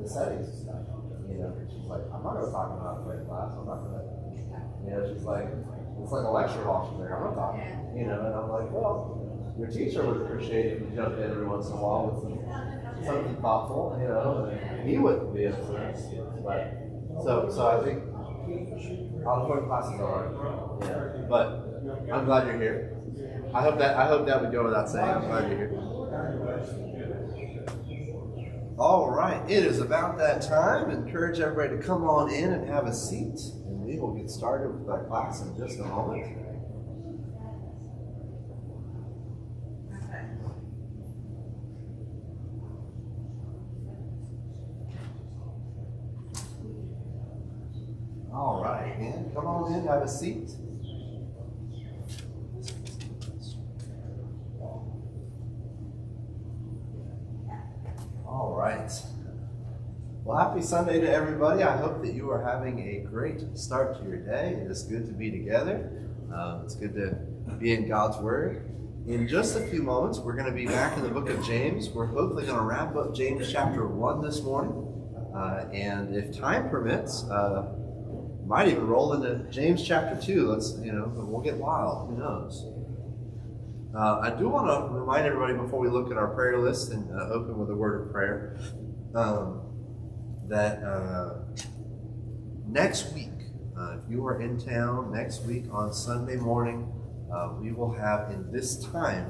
the settings and stuff. You know, she's like, I'm not going to talk about prayer class. I'm not going to, you know, she's like, it's like a lecture hall. She's like, I'm not talking. You know, and I'm like, well, your teacher would appreciate it if you jumped in every once in a while with something thoughtful, you know, and he wouldn't be upset. But so I think auditorium classes are hard. Yeah. But I'm glad you're here. I hope that would go without saying. I'm glad you're here. All right, it is about that time. Encourage everybody to come on in and have a seat, and we will get started with our class in just a moment. All right, man, come on in, have a seat. All right. Well, happy Sunday to everybody. I hope that you are having a great start to your day. It is good to be together. It's good to be in God's Word. In just a few moments, we're going to be back in the book of James. We're hopefully going to wrap up James chapter 1 this morning. And if time permits, might even roll into James chapter 2. We'll get wild. Who knows? I do want to remind everybody before we look at our prayer list and open with a word of prayer that next week, if you are in town next week on Sunday morning, we will have in this time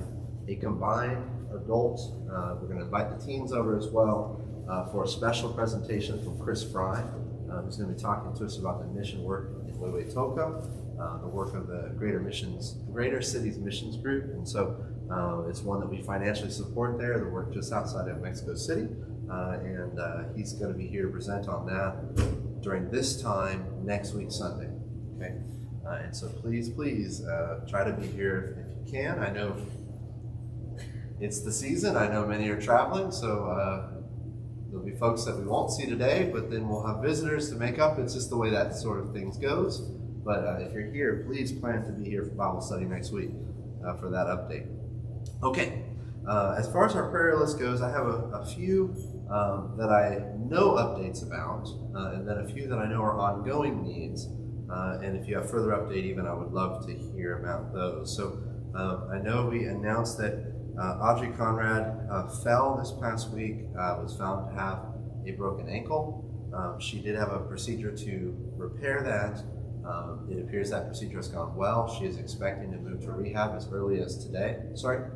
a combined adult. We're going to invite the teens over as well for a special presentation from Chris Fry, who's going to be talking to us about the mission work in Wewetoka. The work of the Greater Cities Missions Group, and so it's one that we financially support there, the work just outside of Mexico City, and he's going to be here to present on that during this time next week Sunday. Okay, and so please try to be here if you can. I know it's the season. I know many are traveling, so there'll be folks that we won't see today, but then we'll have visitors to make up. It's just the way that sort of things goes. But if you're here, please plan to be here for Bible study next week for that update. Okay, as far as our prayer list goes, I have a few that I know updates about, and then a few that I know are ongoing needs. And if you have further update even, I would love to hear about those. So I know we announced that Audrey Conrad fell this past week, was found to have a broken ankle. She did have a procedure to repair that. It appears that procedure has gone well. She is expecting to move to rehab as early as today. Sorry?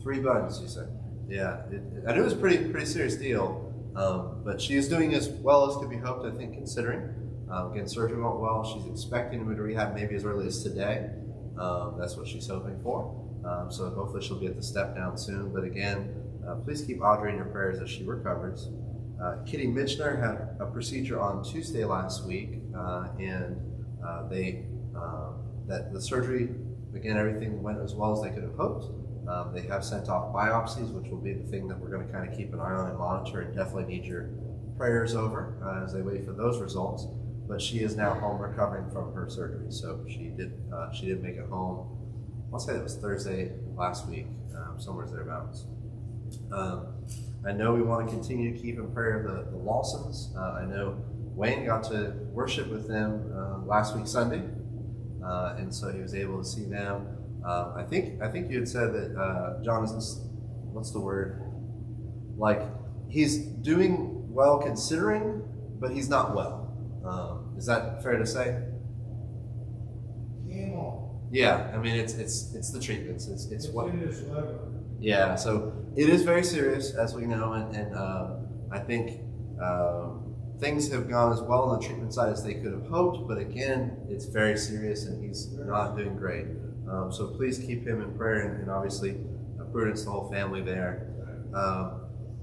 3 buttons, you said. Yeah, I knew it was a pretty serious deal, but she is doing as well as could be hoped, I think, considering. Again, surgery went well. She's expecting to move to rehab maybe as early as today. That's what she's hoping for. So hopefully she'll get the step down soon. But again, please keep Audrey in your prayers as she recovers. Kitty Mitchner had a procedure on Tuesday last week, and that the surgery, again, everything went as well as they could have hoped. They have sent off biopsies, which will be the thing that we're going to kind of keep an eye on and monitor, and definitely need your prayers over as they wait for those results. But she is now home recovering from her surgery, so she did make it home. I'll say that was Thursday last week, somewhere thereabouts. I know we want to continue to keep in prayer the Lawsons. I know Wayne got to worship with them last week Sunday, and so he was able to see them. I think you had said that John is, what's the word? Like, he's doing well considering, but he's not well. Is that fair to say? Yeah, I mean it's the treatments. It's what. Yeah, so it is very serious, as we know, and I think things have gone as well on the treatment side as they could have hoped, but again, it's very serious and he's not doing great. So please keep him in prayer, and obviously Prudence, the whole family there.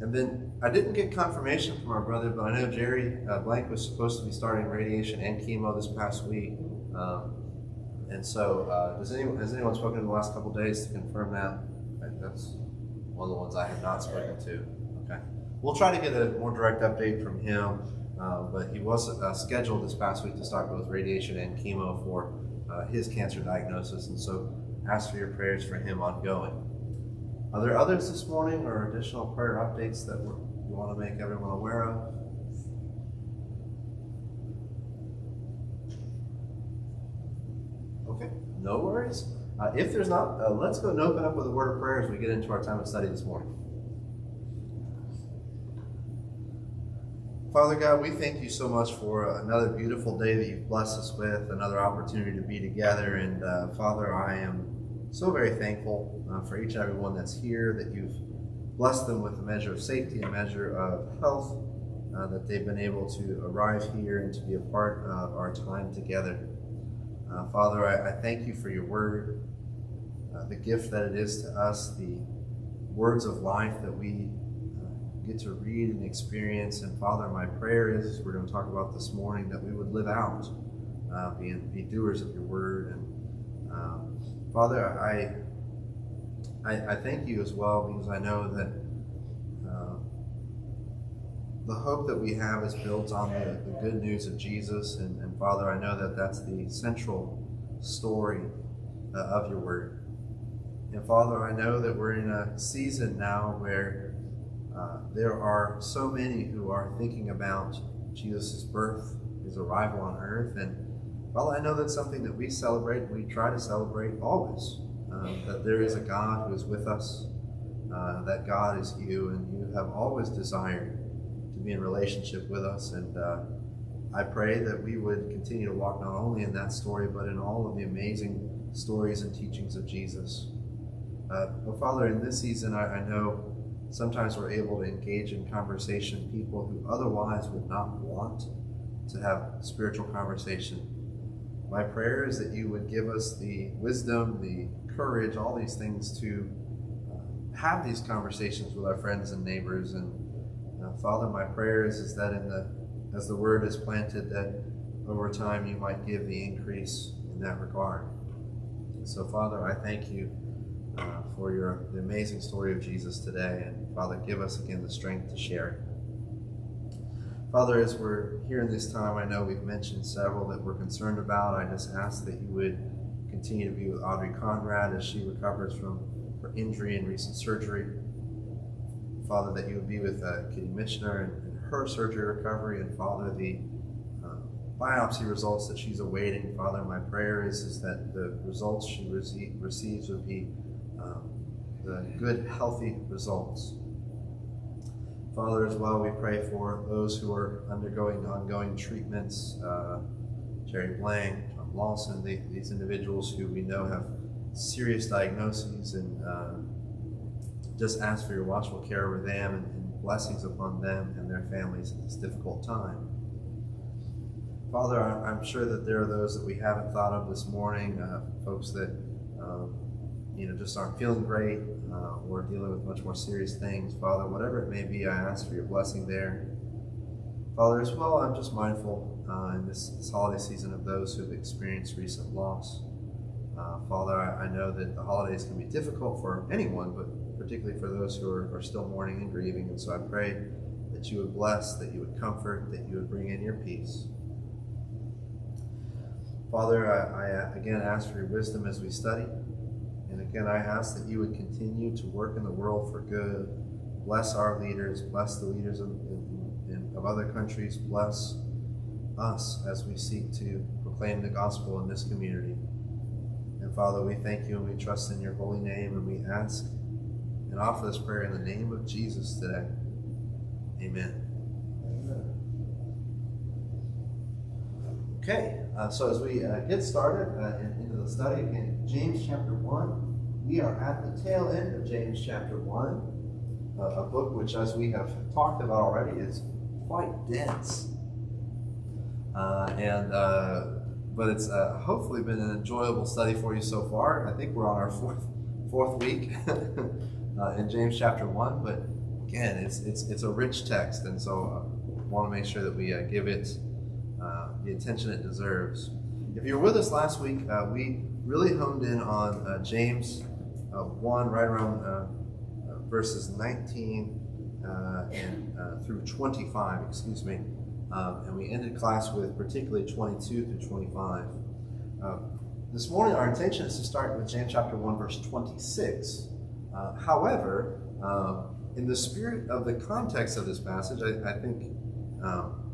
And then I didn't get confirmation from our brother, but I know Jerry Blank was supposed to be starting radiation and chemo this past week. And so has anyone spoken in the last couple of days to confirm that? That's one of the ones I have not spoken to. Okay. We'll try to get a more direct update from him, but he was scheduled this past week to start both radiation and chemo for his cancer diagnosis, and so ask for your prayers for him ongoing. Are there others this morning or additional prayer updates that you want to make everyone aware of? Okay, no worries. If there's not, let's go and open up with a word of prayer as we get into our time of study this morning. Father God, we thank you so much for another beautiful day that you've blessed us with, another opportunity to be together. And Father, I am so very thankful for each and every one that's here, that you've blessed them with a measure of safety, a measure of health, that they've been able to arrive here and to be a part of our time together. Father, I thank you for your word, the gift that it is to us, the words of life that we get to read and experience. And Father, my prayer is, we're going to talk about this morning, that we would live out, be doers of your word. And Father, I thank you as well, because I know that the hope that we have is built on the good news of Jesus. And Father, I know that that's the central story of your word. And Father, I know that we're in a season now where there are so many who are thinking about Jesus' birth, his arrival on earth. And Father, I know that's something that we celebrate, we try to celebrate always, that there is a God who is with us, that God is you, and you have always desired to be in relationship with us. And I pray that we would continue to walk not only in that story, but in all of the amazing stories and teachings of Jesus. Well, Father, in this season, I know sometimes we're able to engage in conversation people who otherwise would not want to have spiritual conversation. My prayer is that you would give us the wisdom, the courage, all these things to have these conversations with our friends and neighbors. And Father, my prayer is that as the word is planted, that over time you might give the increase in that regard. And so Father, I thank you for the amazing story of Jesus today. And Father, give us again the strength to share it. Father, as we're here in this time, I know we've mentioned several that we're concerned about. I just ask that you would continue to be with Audrey Conrad as she recovers from her injury and recent surgery. Father, that you would be with Kitty Michener and her surgery recovery. And Father, the biopsy results that she's awaiting, Father, my prayer is that the results she receives would be the good, healthy results. Father, as well, we pray for those who are undergoing ongoing treatments, Jerry Blank, Tom Lawson, these individuals who we know have serious diagnoses, and just ask for your watchful care over them and blessings upon them and their families at this difficult time. Father, I'm sure that there are those that we haven't thought of this morning, folks that just aren't feeling great, or dealing with much more serious things. Father, whatever it may be, I ask for your blessing there. Father, as well, I'm just mindful in this holiday season of those who've experienced recent loss. Father, I know that the holidays can be difficult for anyone, but particularly for those who are still mourning and grieving. And so I pray that you would bless, that you would comfort, that you would bring in your peace. Father, I again ask for your wisdom as we study. And again, I ask that you would continue to work in the world for good. Bless our leaders, bless the leaders of other countries, bless us as we seek to proclaim the gospel in this community. And Father, we thank you and we trust in your holy name, and we ask and offer this prayer in the name of Jesus today. Amen. Okay, so as we get started into the study, again, James chapter 1, we are at the tail end of James chapter 1, a book which, as we have talked about already, is quite dense. But it's hopefully been an enjoyable study for you so far. I think we're on our fourth week in James chapter 1, but again, it's a rich text, and so I want to make sure that we give it the attention it deserves. If you were with us last week, we really honed in on James 1, right around verses 19 through 25, and we ended class with particularly 22 through 25. This morning, our intention is to start with James chapter 1, verse 26, However, in the spirit of the context of this passage, I think,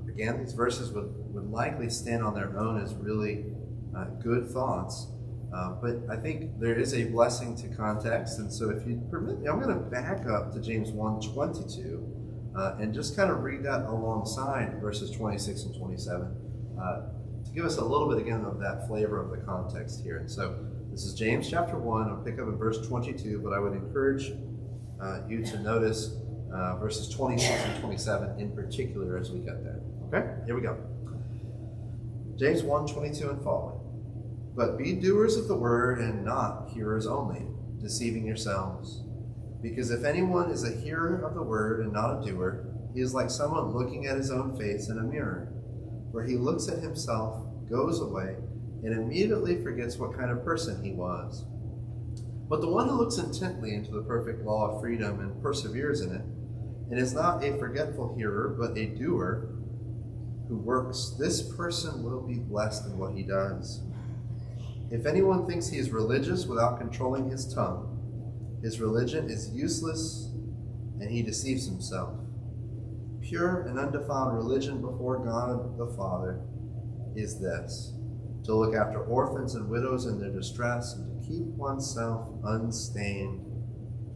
again, these verses would likely stand on their own as really good thoughts. But I think there is a blessing to context. And so if you permit me, I'm going to back up to James 1:22 and just kind of read that alongside verses 26 and 27 to give us a little bit, again, of that flavor of the context here. And so this is James chapter 1. I'll pick up in verse 22, but I would encourage you to notice verses 26 and 27 in particular as we get there. Okay, here we go. James 1:22 and following. But be doers of the word and not hearers only, deceiving yourselves. Because if anyone is a hearer of the word and not a doer, he is like someone looking at his own face in a mirror, where he looks at himself, goes away, and immediately forgets what kind of person he was. But the one who looks intently into the perfect law of freedom and perseveres in it, and is not a forgetful hearer, but a doer who works, this person will be blessed in what he does. If anyone thinks he is religious without controlling his tongue, his religion is useless and he deceives himself. Pure and undefiled religion before God the Father is this: to look after orphans and widows in their distress and to keep oneself unstained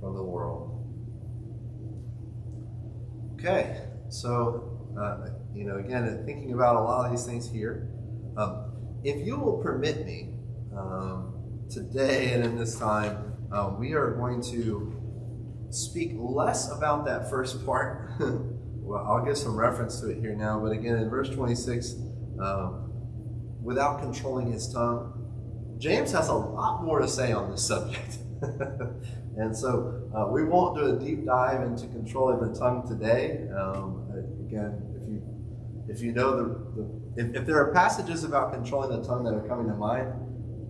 from the world. Okay, so, again, thinking about a lot of these things here, if you will permit me, today and in this time, we are going to speak less about that first part. Well, I'll give some reference to it here now, but again, in verse 26, without controlling his tongue, James has a lot more to say on this subject. And so we won't do a deep dive into controlling the tongue today. Again, if you know if there are passages about controlling the tongue that are coming to mind,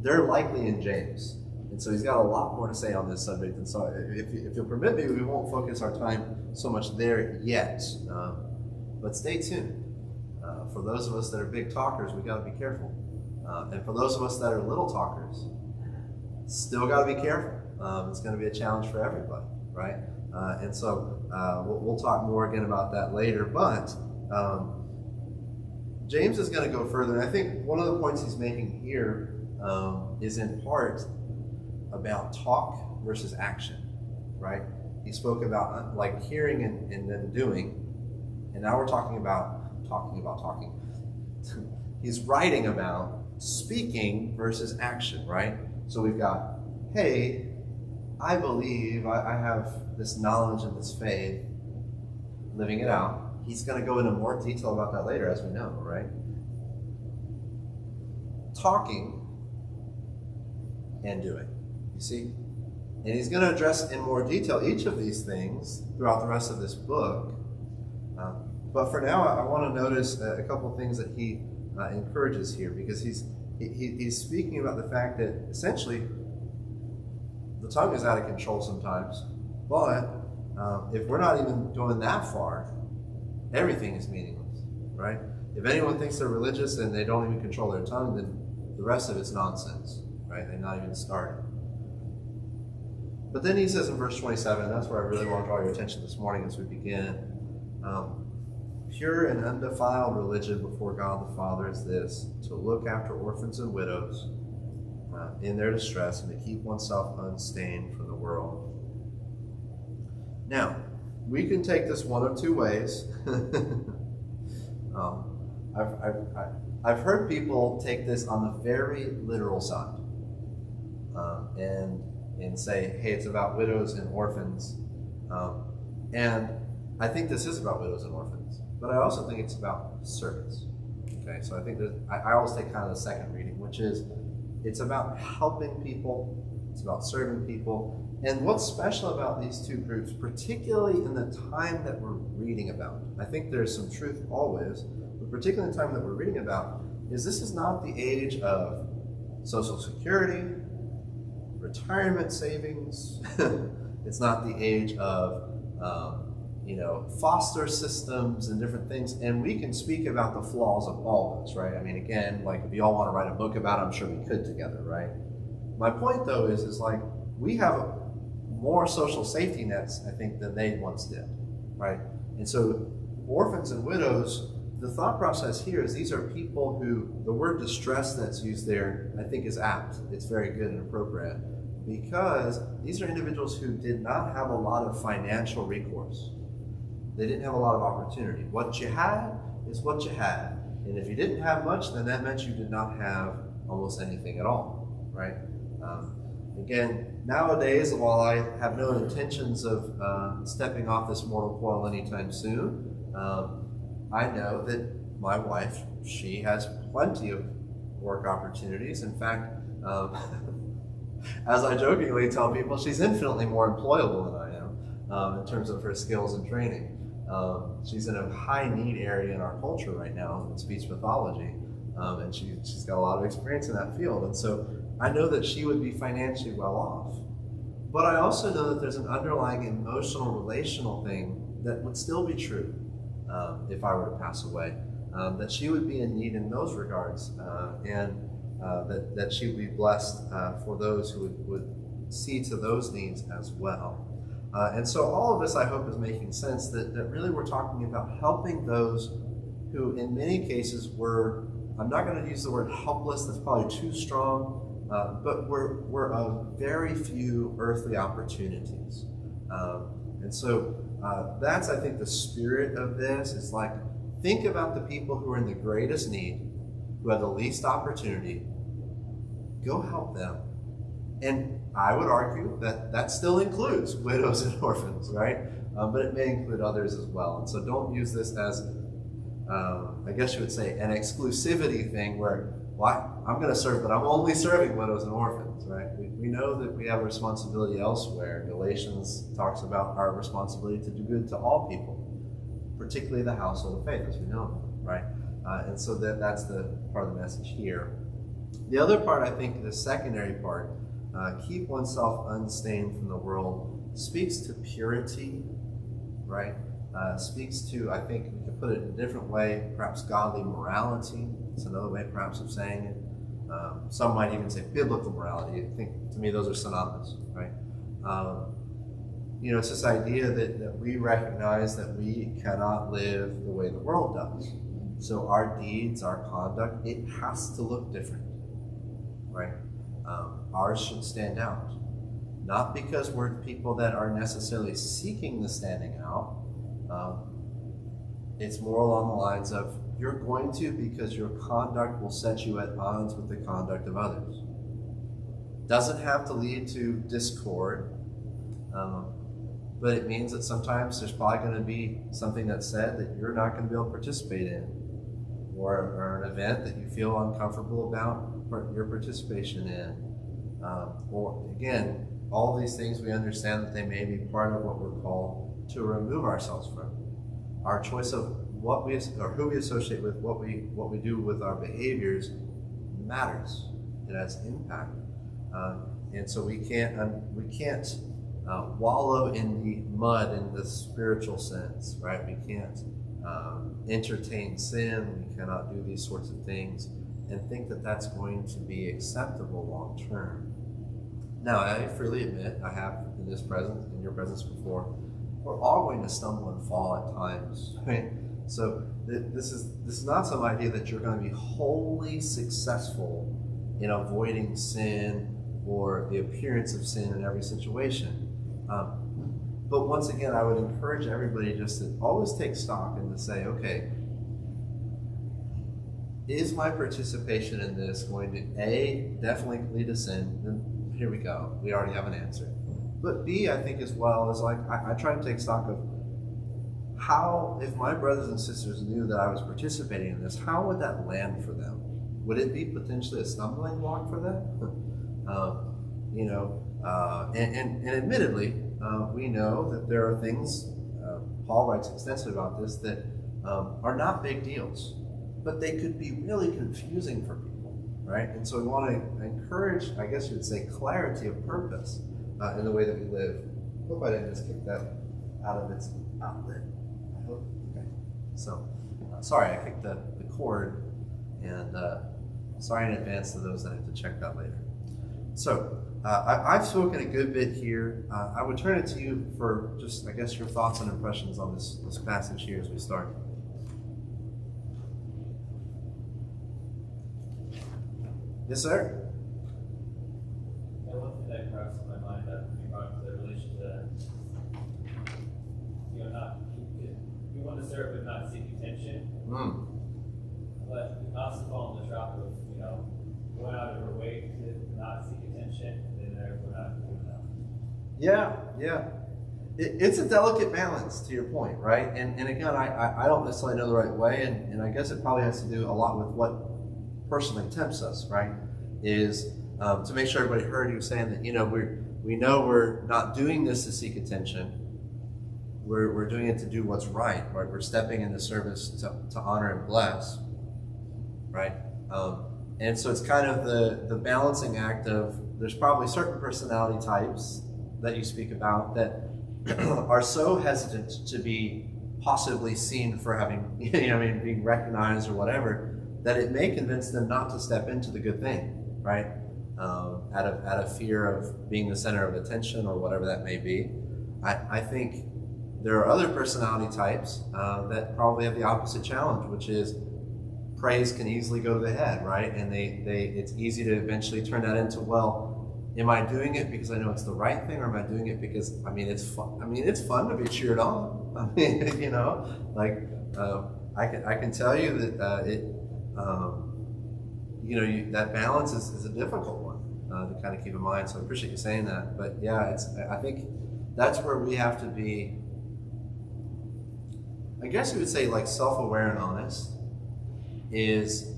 they're likely in James. And so he's got a lot more to say on this subject. And so if you'll permit me, we won't focus our time so much there yet. But stay tuned. For those of us that are big talkers, we got to be careful. And for those of us that are little talkers, still got to be careful. It's going to be a challenge for everybody, right? And so we'll talk more again about that later. But James is going to go further. And I think one of the points he's making here is in part about talk versus action, right? He spoke about like hearing and then doing, and now we're talking about talking. He's writing about speaking versus action, right? So we've got, hey, I believe, I have this knowledge and this faith, living it out. He's going to go into more detail about that later, as we know, right? Talking and doing, you see? And he's going to address in more detail each of these things throughout the rest of this book. But for now, I want to notice a couple of things that he encourages here, because he's speaking about the fact that essentially the tongue is out of control sometimes. But if we're not even going that far, everything is meaningless, right? If anyone thinks they're religious and they don't even control their tongue, then the rest of it's nonsense, right? They're not even started. But then he says in verse 27, and that's where I really want to draw your attention this morning as we begin. Pure and undefiled religion before God the Father is this: to look after orphans and widows in their distress and to keep oneself unstained from the world. Now, we can take this one of two ways. I've heard people take this on the very literal side and say, hey, it's about widows and orphans. And I think this is about widows and orphans, but I also think it's about servants. Okay, so I think that I always take kind of the second reading, which is it's about helping people, it's about serving people. And what's special about these two groups, particularly in the time that we're reading about, I think there's some truth always, but particularly in the time that we're reading about, is this is not the age of Social Security, retirement savings. It's not the age of foster systems and different things. And we can speak about the flaws of all those, right? I mean, again, like if you all want to write a book about it, I'm sure we could together, right? My point though is like we have more social safety nets, I think, than they once did, right? And so orphans and widows, the thought process here is these are people who, the word distress that's used there, I think is apt. It's very good and appropriate, because these are individuals who did not have a lot of financial recourse. They didn't have a lot of opportunity. What you had is what you had. And if you didn't have much, then that meant you did not have almost anything at all, right? Again, nowadays, while I have no intentions of stepping off this mortal coil anytime soon, I know that my wife, she has plenty of work opportunities. In fact, as I jokingly tell people, she's infinitely more employable than I am in terms of her skills and training. She's in a high need area in our culture right now in speech pathology, and she's got a lot of experience in that field. And so I know that she would be financially well off. But I also know that there's an underlying emotional, relational thing that would still be true if I were to pass away, that she would be in need in those regards, and that she would be blessed for those who would see to those needs as well. And so all of this, I hope, is making sense, that really we're talking about helping those who in many cases were, I'm not going to use the word helpless, that's probably too strong, but we're of very few earthly opportunities. And so that's, I think, the spirit of this is like, think about the people who are in the greatest need, who have the least opportunity. Go help them. And I would argue that that still includes widows and orphans, right? But it may include others as well. And so don't use this as, I guess you would say, an exclusivity thing where, well, I'm going to serve, but I'm only serving widows and orphans, right? We know that we have a responsibility elsewhere. Galatians talks about our responsibility to do good to all people, particularly the household of faith, as we know, right? And so that's the part of the message here. The other part, I think, the secondary part, keep oneself unstained from the world, speaks to purity, right? Speaks to, I think we could put it in a different way, perhaps godly morality. It's another way perhaps of saying it. Some might even say biblical morality. I think, to me, those are synonymous, right? It's this idea that we recognize that we cannot live the way the world does. So our deeds, our conduct, it has to look different, right? Ours should stand out. Not because we're people that are necessarily seeking the standing out. It's more along the lines of, you're going to because your conduct will set you at odds with the conduct of others. Doesn't have to lead to discord, but it means that sometimes there's probably going to be something that's said that you're not going to be able to participate in, or an event that you feel uncomfortable about your participation in. Or again, all these things we understand that they may be part of what we're called to remove ourselves from. Our choice of what we or who we associate with, what we do with our behaviors matters. It has impact, and so we can't wallow in the mud in the spiritual sense, right? We can't entertain sin. We cannot do these sorts of things and think that that's going to be acceptable long term. Now, I freely admit, I have in your presence before, we're all going to stumble and fall at times, right? So this is not some idea that you're going to be wholly successful in avoiding sin or the appearance of sin in every situation. But once again, I would encourage everybody just to always take stock and to say, okay, is my participation in this going to A, definitely lead to sin? Then here we go. We already have an answer. But B, I think as well, is like, I try to take stock of how, if my brothers and sisters knew that I was participating in this, how would that land for them? Would it be potentially a stumbling block for them? And admittedly, we know that there are things, Paul writes extensively about this, that are not big deals, but they could be really confusing for people, right? And so we want to encourage, I guess you would say, clarity of purpose in the way that we live. I hope I didn't just kick that out of its outlet. I hope. Okay. So, sorry, I kicked the cord, and sorry in advance to those that have to check that later. So, I've spoken a good bit here. I would turn it to you for just, I guess, your thoughts and impressions on this passage here as we start. Yes, sir? Yeah, one thing that cracks in my mind that you brought up the relation to, we want to serve but not seek attention. But we also fall in the trap of, going out of our way to not seek attention, and therefore not doing enough. Yeah. It's a delicate balance, to your point, right? And again, I don't necessarily know the right way, and I guess it probably has to do a lot with what personally tempts us, right? Is to make sure everybody heard you saying that, we know we're not doing this to seek attention. We're doing it to do what's right? We're stepping into service to honor and bless, right? And so it's kind of the balancing act of, there's probably certain personality types that you speak about that are so hesitant to be possibly seen for having, being recognized or whatever, that it may convince them not to step into the good thing, right? Out of fear of being the center of attention or whatever that may be. I think there are other personality types that probably have the opposite challenge, which is praise can easily go to the head, right? And it's easy to eventually turn that into, well, am I doing it because I know it's the right thing, or am I doing it because, it's fun? It's fun to be cheered on. I can tell you that that balance is a difficult one to kind of keep in mind. So I appreciate you saying that. But yeah, I think that's where we have to be, I guess you would say, like, self-aware and honest, is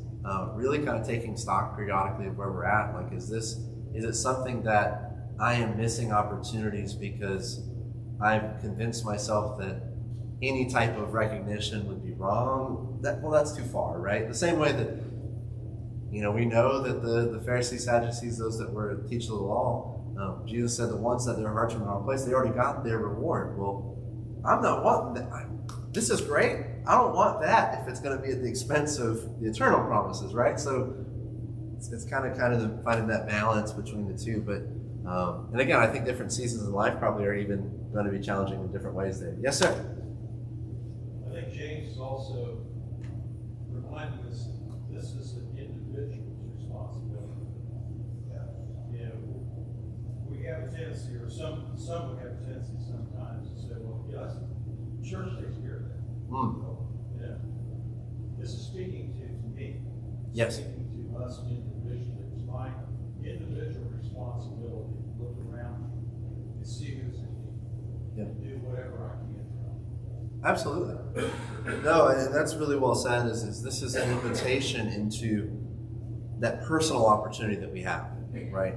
really kind of taking stock periodically of where we're at. Like, is it something that I am missing opportunities because I've convinced myself that any type of recognition would be wrong? That's too far, right? The same way that, we know that the Pharisees, Sadducees, those that were teachers of the law, Jesus said that once that their hearts were in the wrong place, they already got their reward. Well, I'm not wanting that. This is great. I don't want that if it's going to be at the expense of the eternal promises, right? So it's kind of finding that balance between the two. But and again, I think different seasons in life probably are even going to be challenging in different ways there. Yes, sir? I think James is also reminding us this is an individual's responsibility. We have a tendency, or some would have a tendency sometimes to say, well, yes, church takes care of that. This is speaking to me. Yes. Speaking to us individually. It's my individual responsibility to look around and see who's in need. And do whatever I can. Absolutely. No, and that's really well said. Is this is an invitation into that personal opportunity that we have, right?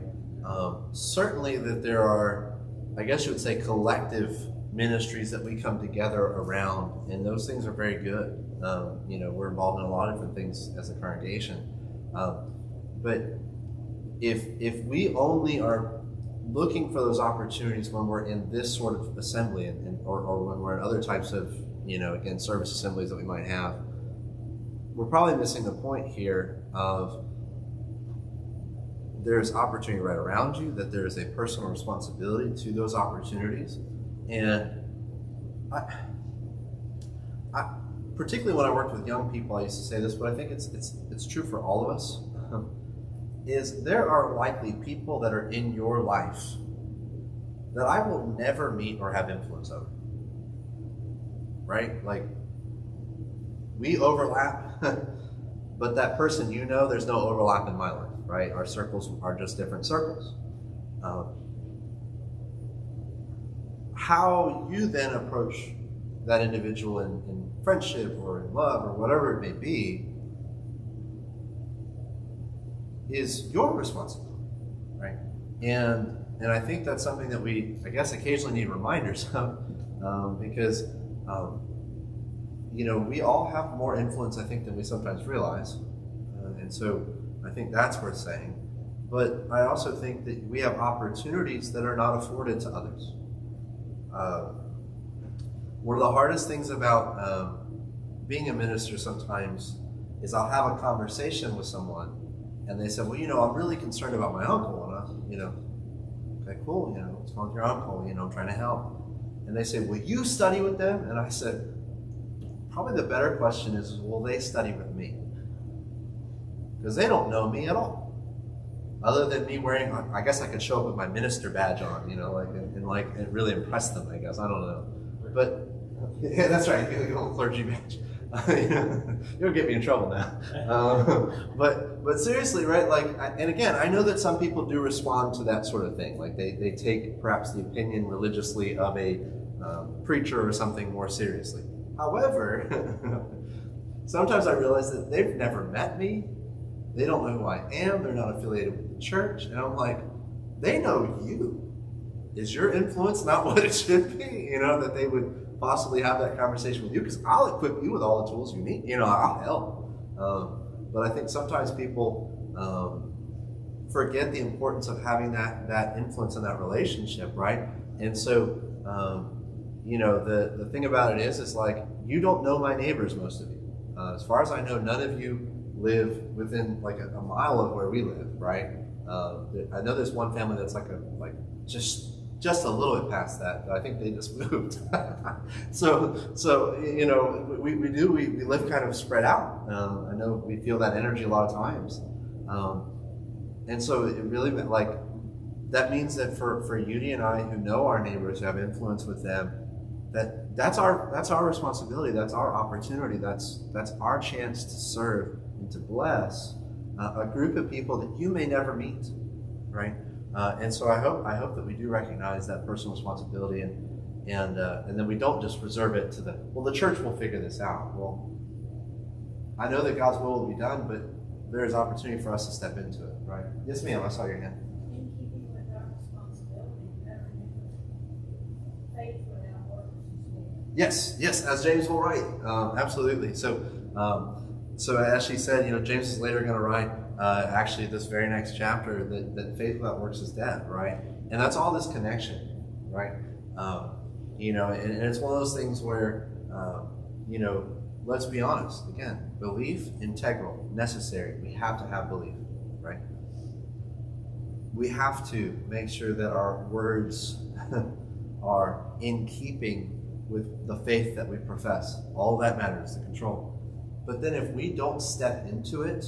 Certainly that there are, I guess you would say, collective ministries that we come together around, and those things are very good. We're involved in a lot of different things as a congregation. But if we only are looking for those opportunities when we're in this sort of assembly or when we're in other types of, again, service assemblies that we might have, we're probably missing the point here of there's opportunity right around you, that there is a personal responsibility to those opportunities. And I particularly when I worked with young people, I used to say this, but I think it's true for all of us, is there are likely people that are in your life that I will never meet or have influence over, right? Like, we overlap, but that person, there's no overlap in my life, right? Our circles are just different circles. How you then approach that individual in friendship or in love or whatever it may be is your responsibility, right? And I think that's something that we, I guess, occasionally need reminders of, because we all have more influence, I think, than we sometimes realize, and so I think that's worth saying. But I also think that we have opportunities that are not afforded to others. One of the hardest things about being a minister sometimes is I'll have a conversation with someone and they say, well, I'm really concerned about my uncle, and Okay, cool, what's going on with your uncle? I'm trying to help. And they say, will you study with them? And I said, probably the better question is, will they study with me? Because they don't know me at all. Other than me wearing, I guess I could show up with my minister badge on, and really impress them, I guess. I don't know. But, yeah, that's right, you get a little clergy badge. You'll get me in trouble now. But seriously, right? And again, I know that some people do respond to that sort of thing. Like they take perhaps the opinion religiously of a preacher or something more seriously. However, sometimes I realize that they've never met me. They don't know who I am. They're not affiliated with the church. And I'm like, they know you. Is your influence not what it should be? That they would possibly have that conversation with you, because I'll equip you with all the tools you need. I'll help. But I think sometimes people forget the importance of having that influence in that relationship, right? And so, the thing about it is like, you don't know my neighbors, most of you. As far as I know, none of you live within like a mile of where we live, right? I know there's one family that's just a little bit past that, but I think they just moved. so we live kind of spread out. I know we feel that energy a lot of times. And so it really that means that for Judy and I, who know our neighbors, who have influence with them, that's our responsibility, that's our opportunity, that's our chance to serve and to bless a group of people that you may never meet, right? And so I hope that we do recognize that personal responsibility, and then we don't just reserve it to the church will figure this out. Well, I know that God's will be done, but there's opportunity for us to step into it, right? Yes, ma'am, I saw your hand. In keeping with our responsibility, better faith without works is dead. Yes, as James will write, absolutely. So as she said, James is later going to write, actually this very next chapter, that faith without works is dead, right? And that's all this connection, right? And it's one of those things where, let's be honest, again, belief, integral, necessary. We have to have belief, right? We have to make sure that our words are in keeping with the faith that we profess. All that matters, the control. But then if we don't step into it,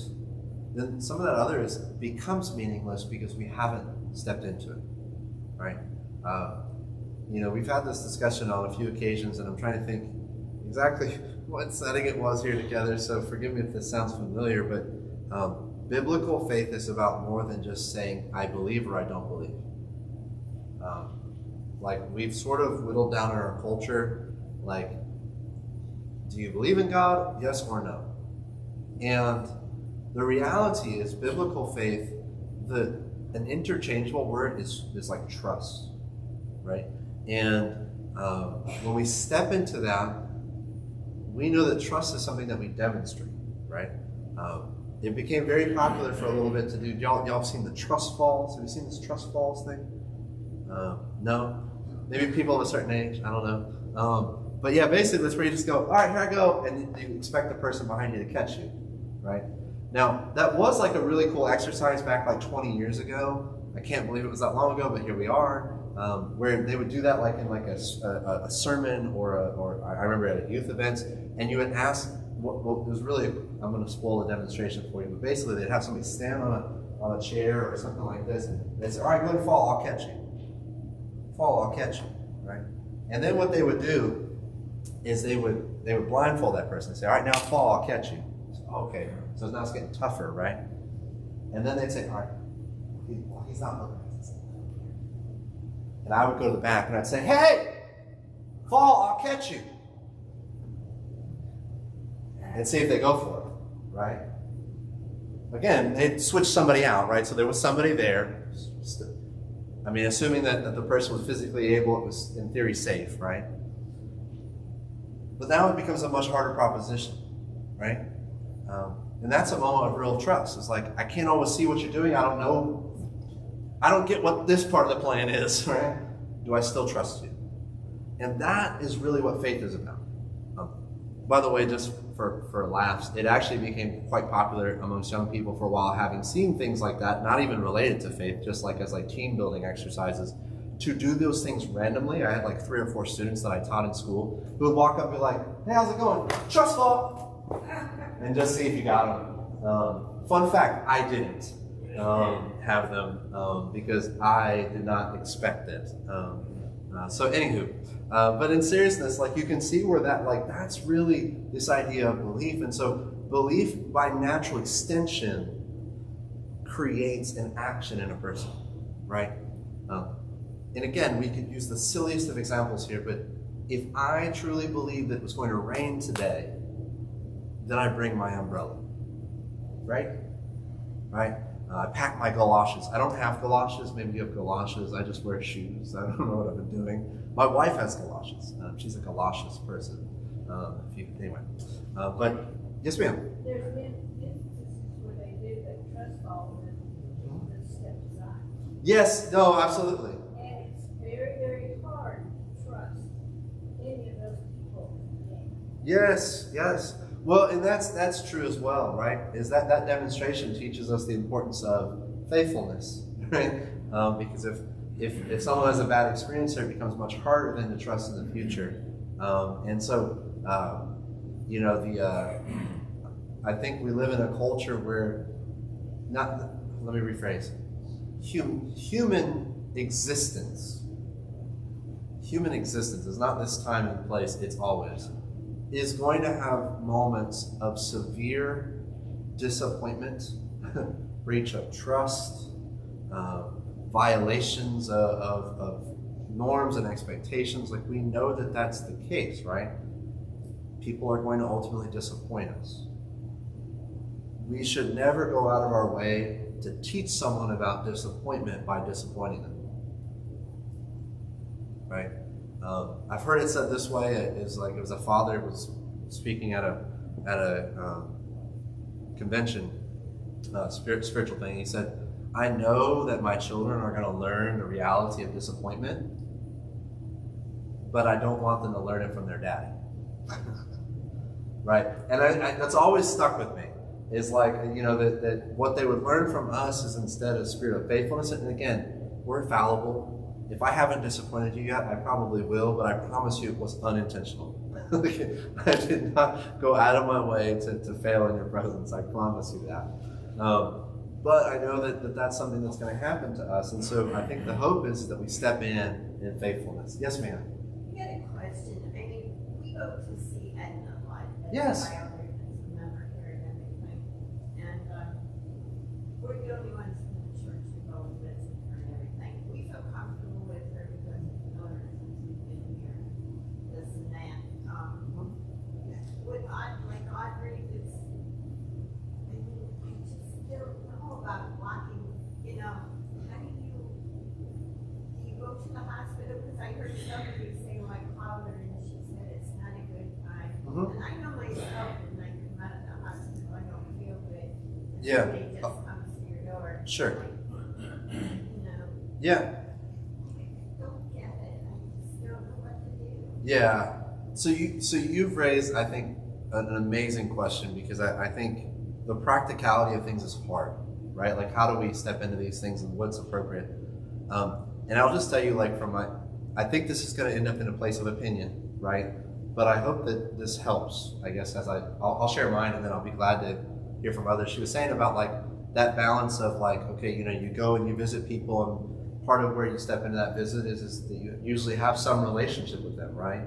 then some of that other becomes meaningless because we haven't stepped into it, right? We've had this discussion on a few occasions, and I'm trying to think exactly what setting it was here together, so forgive me if this sounds familiar, but biblical faith is about more than just saying, I believe or I don't believe. We've sort of whittled down in our culture, do you believe in God? Yes or no? And the reality is, biblical faith, an interchangeable word is like trust, right? And when we step into that, we know that trust is something that we demonstrate, right? It became very popular for a little bit to do. Y'all have seen the trust falls? Have you seen this trust falls thing? No? Maybe people of a certain age, I don't know. But yeah, basically it's where you just go, all right, here I go, and you expect the person behind you to catch you, right? Now, that was like a really cool exercise back like 20 years ago. I can't believe it was that long ago, but here we are, where they would do that like in like a sermon or I remember at a youth event, and you would ask, what it was really, I'm going to spoil the demonstration for you, but basically they'd have somebody stand on a chair or something like this, and they'd say, all right, go ahead and fall, I'll catch you. Fall, I'll catch you, right? And then what they would do is they would blindfold that person and say, all right, now fall, I'll catch you. So, okay, so now it's getting tougher, right? And then they'd say, all right, he's not looking. And I would go to the back and I'd say, hey, fall, I'll catch you. And see if they go for it, right? Again, they'd switch somebody out, right? So there was somebody there. I mean, assuming that the person was physically able, it was in theory safe, right? But now it becomes a much harder proposition, right? And that's a moment of real trust. It's like, I can't always see what you're doing. I don't know. I don't get what this part of the plan is, right? Do I still trust you? And that is really what faith is about. By the way, just for laughs, it actually became quite popular amongst young people for a while, having seen things like that, not even related to faith, just like as like team building exercises, to do those things randomly. I had like 3 or 4 students that I taught in school who would walk up and be like, "Hey, how's it going? Trust fall," and just see if you got them. Fun fact, I didn't have them because I did not expect it. So anywho, but in seriousness, like you can see where that, like that's really this idea of belief. And so belief by natural extension creates an action in a person, right? And again, we could use the silliest of examples here, but if I truly believed that it was going to rain today, then I bring my umbrella, right? Right? I pack my galoshes. I don't have galoshes. Maybe you have galoshes. I just wear shoes. I don't know what I've been doing. My wife has galoshes. She's a galoshes person. Anyway. But, yes, ma'am. There's been instances where they do the trust fall and the step aside. Yes, no, absolutely. And it's very, very hard to trust any of those people again. Yes, yes. Well, and that's true as well, right? Is that demonstration teaches us the importance of faithfulness, right? Because if someone has a bad experience there, it becomes much harder then to trust in the future. And so, you know, I think we live in a culture where let me rephrase, human existence is not this time and place, it's always, is going to have moments of severe disappointment, breach of trust, violations of norms and expectations. Like we know that that's the case, right? People are going to ultimately disappoint us. We should never go out of our way to teach someone about disappointment by disappointing them, right? I've heard it said this way: it was a father was speaking at a convention, spiritual thing. He said, "I know that my children are going to learn the reality of disappointment, but I don't want them to learn it from their daddy." Right? And that's always stuck with me. Is like, you know, that what they would learn from us is instead a spirit of faithfulness. And again, we're fallible. If I haven't disappointed you yet, I probably will, but I promise you it was unintentional. I did not go out of my way to fail in your presence. I promise you that. But I know that that's something that's going to happen to us. And so I think the hope is that we step in faithfulness. Yes, ma'am. I got a question. I mean, we go to see Edna a lot. Yes. As a member here and everything. And we're the only ones in the church who go and visit her and everything. We feel comfortable with her because we've known her since we've been here. This and that. With Audrey, it's, I mean, I just don't know about walking, you know, how do you go to the hospital? Because I heard somebody say, like, called her and she said it's not a good time. And I know myself, when I come out of the hospital, I don't feel good. And Yeah. somebody just comes to your door. Sure. You know. Yeah. I don't get it. I just don't know what to do. Yeah. So you've raised, I think, an amazing question, because I think the practicality of things is hard, right? Like, how do we step into these things and what's appropriate? And I'll just tell you, like, I think this is going to end up in a place of opinion, right? But I hope that this helps, I guess, as I'll share mine, and then I'll be glad to hear from others. She was saying about, like, that balance of, like, okay, you know, you go and you visit people, and part of where you step into that visit is that you usually have some relationship with them, right?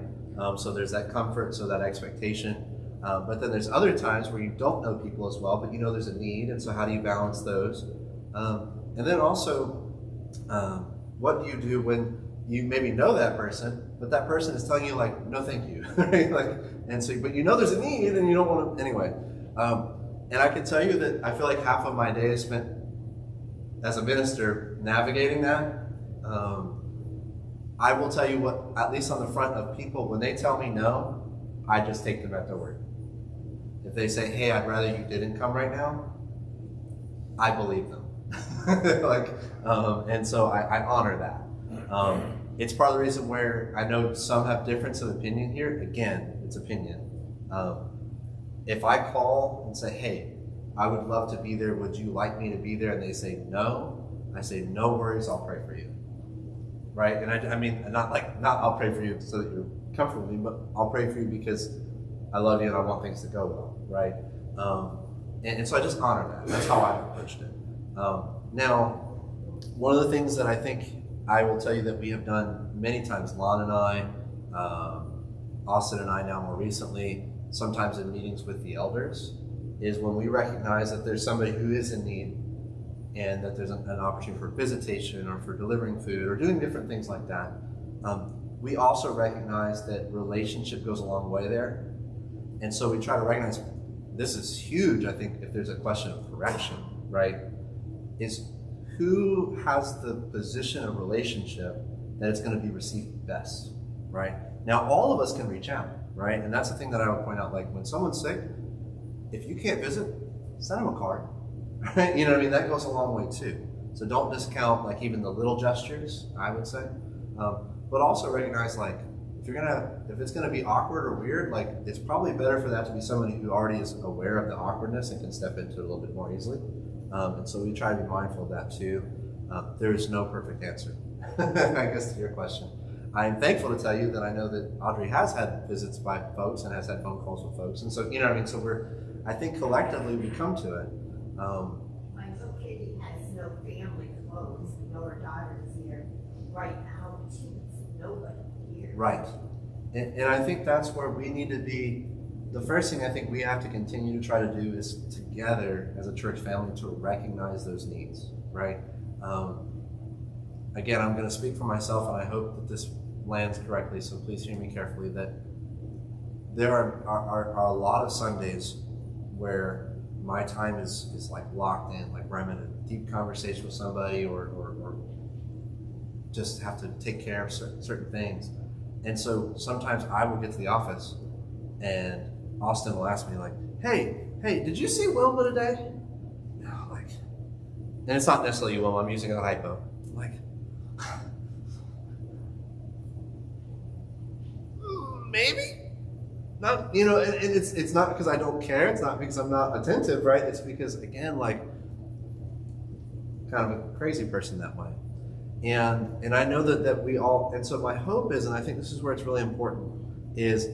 So there's that comfort, so that expectation. But then there's other times where you don't know people as well, but you know there's a need, and so how do you balance those? And then also, what do you do when you maybe know that person, but that person is telling you, like, no thank you, right? Like, and so, but you know there's a need and you don't want to, anyway. And I can tell you that I feel like half of my day is spent as a minister navigating that. I will tell you what, at least on the front of people, when they tell me no, I just take them at their word. If they say, hey, I'd rather you didn't come right now, I believe them. And so I honor that. It's part of the reason where I know some have difference of opinion here. Again, it's opinion. If I call and say, hey, I would love to be there, would you like me to be there? And they say no, I say, no worries, I'll pray for you. Right? And I mean, not I'll pray for you so that you're comfortable with me, but I'll pray for you because I love you and I want things to go well, right? And so I just honor that. That's how I approached it. Now, one of the things that I think I will tell you that we have done many times, Lon and I, Austin and I now more recently, sometimes in meetings with the elders, is when we recognize that there's somebody who is in need and that there's an opportunity for visitation or for delivering food or doing different things like that. We also recognize that relationship goes a long way there. And so we try to recognize, this is huge, I think, if there's a question of correction, right? Is who has the position of relationship that it's going to be received best, right? Now, all of us can reach out, right? And that's the thing that I would point out, like when someone's sick, if you can't visit, send them a card, right? You know what I mean? That goes a long way too. So don't discount like even the little gestures, I would say. But also recognize like, if it's gonna be awkward or weird, like it's probably better for that to be somebody who already is aware of the awkwardness and can step into it a little bit more easily. And so we try to be mindful of that too. There is no perfect answer, I guess, to your question. I am thankful to tell you that I know that Audrey has had visits by folks and has had phone calls with folks. And so, you know what I mean? So I think collectively we come to it. My little kitty has no family close. We know her daughter is here right now, but she has nobody here. Right. And I think that's where we need to be. The first thing I think we have to continue to try to do is together as a church family to recognize those needs, right? Again, I'm going to speak for myself, and I hope that this lands correctly, so please hear me carefully, that there are a lot of Sundays where my time is like locked in, like where I'm in a deep conversation with somebody or just have to take care of certain things. And so sometimes I will get to the office and Austin will ask me like, hey, did you see Wilma today? No, like, and it's not necessarily Wilma, I'm using a hypo. I'm like, maybe? Not, you know, and it's not because I don't care, it's not because I'm not attentive, right? It's because, again, like, kind of a crazy person that way. And I know that we all, and so my hope is, and I think this is where it's really important, is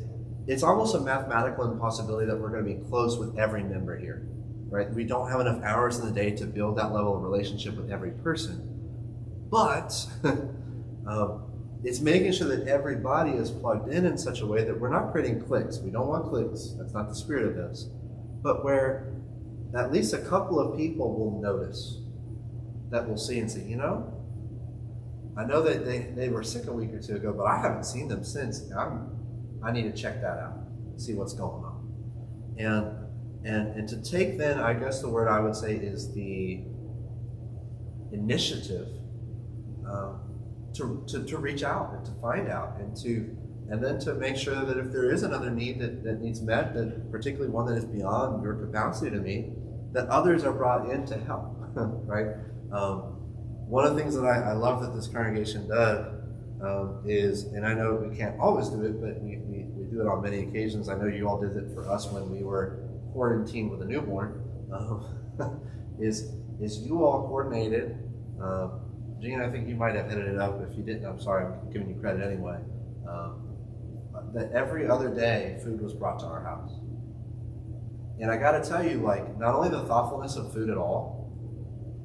it's almost a mathematical impossibility that we're going to be close with every member here, right? We don't have enough hours in the day to build that level of relationship with every person. But it's making sure that everybody is plugged in such a way that we're not creating cliques. We don't want cliques. That's not the spirit of this. But where at least a couple of people will notice, that will see and say, you know, I know that they were sick a week or two ago, but I haven't seen them since. I need to check that out, see what's going on. And to take then, I guess the word I would say is the initiative to reach out and to find out and then to make sure that if there is another need that needs met, that particularly one that is beyond your capacity to meet, that others are brought in to help, right? One of the things that I love that this congregation does is, and I know we can't always do it, but we do it on many occasions. I know you all did it for us when we were quarantined with a newborn, is you all coordinated. Gene, I think you might have headed it up. If you didn't, I'm sorry, I'm giving you credit anyway. That every other day, food was brought to our house. And I got to tell you, like, not only the thoughtfulness of food at all,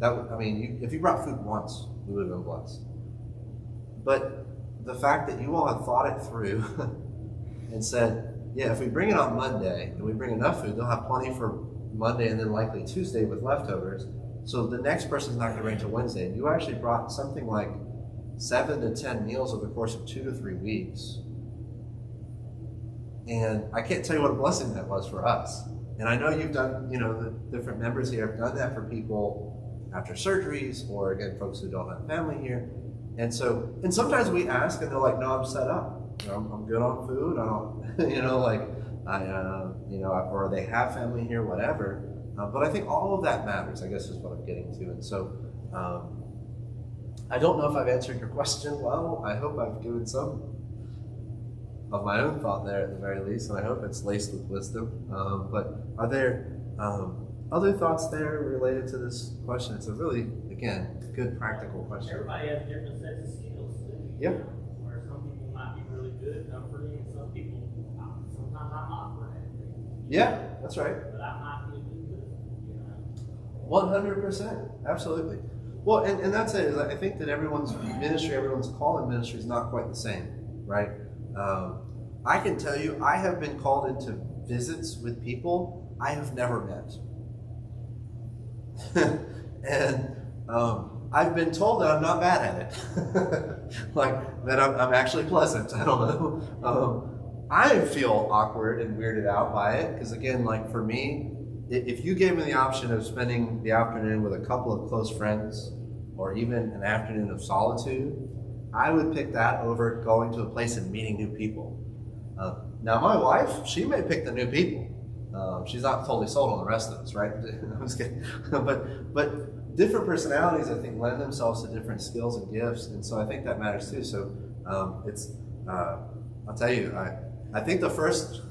if you brought food once, we would have been blessed. But the fact that you all had thought it through and said, yeah, if we bring it on Monday and we bring enough food, they'll have plenty for Monday and then likely Tuesday with leftovers. So the next person's not going to bring till Wednesday. And you actually brought something like 7 to 10 meals over the course of 2 to 3 weeks. And I can't tell you what a blessing that was for us. And I know you've done, the different members here have done that for people after surgeries, or again, folks who don't have family here. And sometimes we ask and they're like, no, I'm set up. I'm good on food. I don't, or they have family here, whatever. But I think all of that matters, I guess is what I'm getting to. And so I don't know if I've answered your question well. I hope I've given some of my own thought there at the very least, and I hope it's laced with wisdom. But are there other thoughts there related to this question? It's a really, again, good practical question. Everybody has different sets of skills too. Yep. Where some people might be really good at comforting, and some people, sometimes I'm awkward at it. Yeah, that's right. But I might be a good, you know. 100%, absolutely. Well, and that's it. Is I think that everyone's ministry, everyone's call in ministry is not quite the same, right? I can tell you, I have been called into visits with people I have never met. And I've been told that I'm not bad at it. Like, that I'm actually pleasant. I don't know. I feel awkward and weirded out by it, because again, like for me, if you gave me the option of spending the afternoon with a couple of close friends, or even an afternoon of solitude, I would pick that over going to a place and meeting new people. Now my wife, she may pick the new people. She's not totally sold on the rest of us, right? I'm just kidding. But different personalities, I think, lend themselves to different skills and gifts, and so I think that matters too. So I'll tell you, I think the first,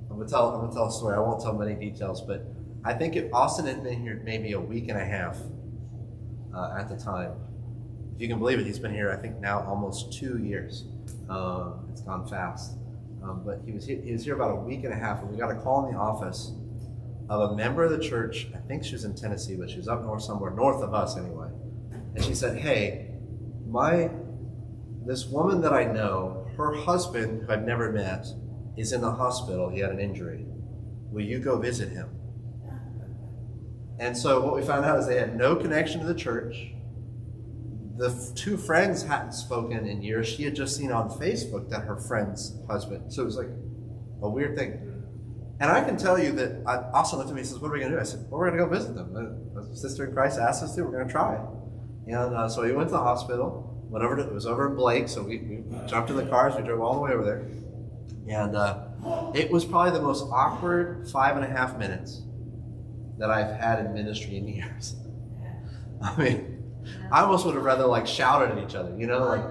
I'm gonna tell a story. I won't tell many details, but I think if Austin had been here maybe a week and a half at the time, if you can believe it, he's been here I think now almost 2 years. It's gone fast. But he was here about a week and a half, and we got a call in the office of a member of the church. I think she was in Tennessee, but she was up north somewhere, north of us anyway. And she said, "Hey, this woman that I know, her husband, who I've never met, is in the hospital. He had an injury. Will you go visit him?" And so what we found out is they had no connection to the church. The two friends hadn't spoken in years. She had just seen on Facebook that her friend's husband. So it was like a weird thing. And I can tell you that Austin looked at me and says, "What are we going to do?" I said, "Well, we're going to go visit them. A sister in Christ asked us to. We're going to try it." And so we went to the hospital. It was over in Blake, so we jumped in the cars. We drove all the way over there. And it was probably the most awkward 5.5 minutes that I've had in ministry in years. I mean, I almost would have rather like shouted at each other, you know, like.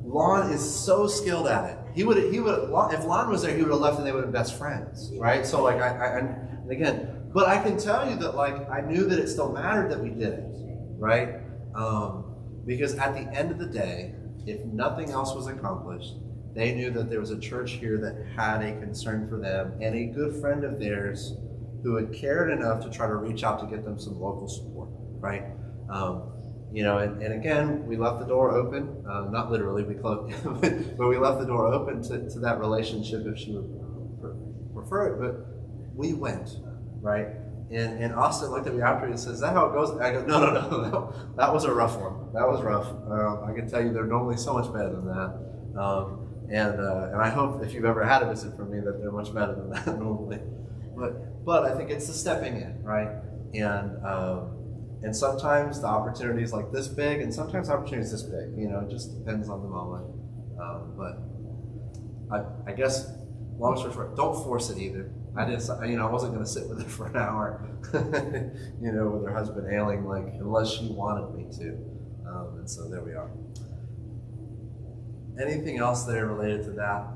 Lon is so skilled at it. He would if Lon was there, he would have left and they would have been best friends, right? So like and again, but I can tell you that like I knew that it still mattered that we did it, right? Because at the end of the day, if nothing else was accomplished, they knew that there was a church here that had a concern for them, and a good friend of theirs who had cared enough to try to reach out to get them some local support, right? You know, and again, we left the door open, not literally, we closed, but we left the door open to that relationship if she would prefer it, but we went, right? And Austin looked at me after and says, "Is that how it goes?" I go, no, that was a rough one. That was rough. I can tell you they're normally so much better than that. And I hope if you've ever had a visit from me that they're much better than that normally. But I think it's the stepping in, right? And sometimes the opportunity is like this big, and sometimes the opportunity is this big. You know, it just depends on the moment. But I guess, long story short, don't force it either. I wasn't going to sit with her for an hour, you know, with her husband ailing, like, unless she wanted me to. And so there we are. Anything else there related to that?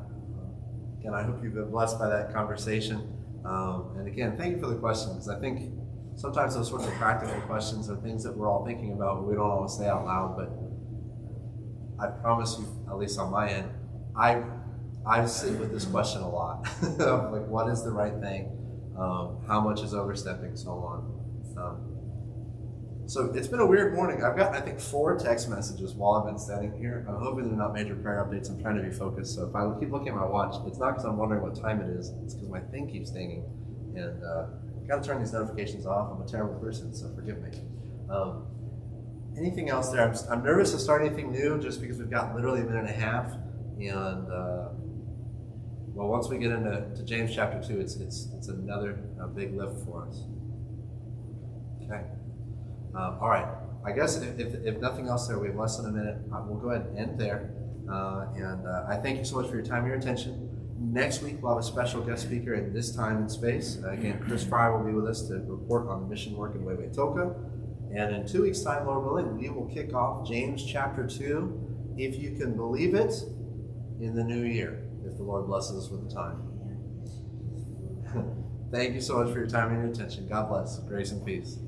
Again, I hope you've been blessed by that conversation. And again, thank you for the question, because I think sometimes those sorts of practical questions are things that we're all thinking about, but we don't always say out loud. But I promise you, at least on my end, I sit with this question a lot. Like, what is the right thing? How much is overstepping? So on. So it's been a weird morning. I've gotten, I think, 4 text messages while I've been standing here. I'm hoping they're not major prayer updates. I'm trying to be focused. So if I keep looking at my watch, it's not because I'm wondering what time it is. It's because my thing keeps dinging. And I've got to turn these notifications off. I'm a terrible person, so forgive me. Anything else there? I'm nervous to start anything new just because we've got literally a minute and a half. And well, once we get into James chapter 2, it's another big lift for us. Okay. All right. I guess if nothing else there, we have less than a minute. We'll go ahead and end there. And I thank you so much for your time and your attention. Next week, we'll have a special guest speaker in this time and space. Again, Chris Fry will be with us to report on the mission work in Wewetoka. And in 2 weeks' time, Lord willing, we will kick off James chapter 2. If you can believe it, in the new year, if the Lord blesses us with the time. Thank you so much for your time and your attention. God bless. Grace and peace.